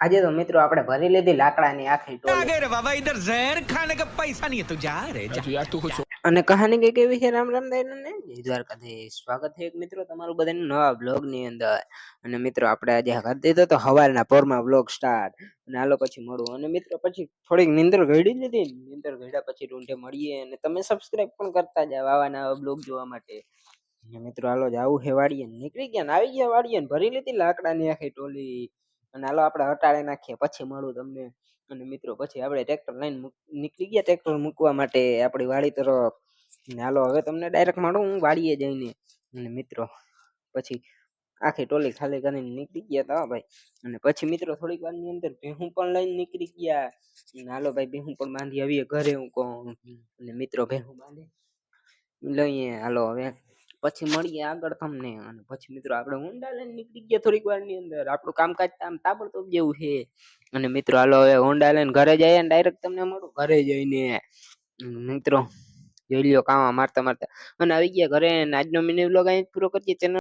આજે તો મિત્રો આપણે ભરી લીધી લાકડાની આખી आ ટોલી। गए रे बाबा, इधर जहर खाने का पैसा नहीं है तो जा रे जा, यार तू कुछ અને કહાની કઈ કેવી છે રામ રામ દાઈ ને જય દ્વારકાધીશ। સ્વાગત છે એક મિત્રો તમારું બધાનું નવા બ્લોગ ની અંદર। અને મિત્રો આપણે આજે કરી દીધો તો હવારના પોરમાં બ્લોગ સ્ટાર્ટ। અને હાલો પછી મળું અને મિત્રો પછી થોડીક નીંદર ગળી લીધી, નીંદર ગળ્યા પછી રૂંઢે મળીએ અને તમે સબસ્ક્રાઇબ પણ કરતા જાવ આવા નવા બ્લોગ જોવા માટે। અને મિત્રો હાલો જાવું હે વાડીએ, નીકળી ગયા ને આવી ગયા વાડીએ ને ભરી લીધી લાકડાની આખી ટોલી। અને હાલો આપણે હટાડી નાખીએ પછી મળું તમને। અને મિત્રો પછી આપણે ટ્રેક્ટર લઈને નીકળી ગયા ટ્રેક્ટર મૂકવા માટે આપણી વાડી તરફ। અને હાલો હવે તમને ડાયરેક્ટ મળું હું વાડીએ જઈને। અને મિત્રો પછી આખી ટોલી ખાલી કરીને નીકળી ગયા તા ભાઈ। અને પછી મિત્રો થોડીક વાર ની અંદર ભેહું પણ લઈને નીકળી ગયા। અને હાલો ભાઈ ભેહું પણ બાંધી આવીએ ઘરે હું કહું। અને મિત્રો ભેહું બાંધી લઈએ હાલો હવે પછી મળીએ આગળ તમને। અને પછી મિત્રો આપણે ઊંડા લઈને નીકળી ગયા થોડીક વાર ની અંદર, આપણું કામકાજ આમ તાબડતોબ જેવું છે। અને મિત્રો હાલો હવે હોન્ડા લઈને ઘરે જઈએ ને ડાયરેક્ટ તમને મળું ઘરે જઈને। મિત્રો જોઈ લ્યો કામ મારતા મારતા અને આવી ગયા ઘરે। આજનો મિની વ્લોગ અહીં પૂરો કરીએ। ચેનલ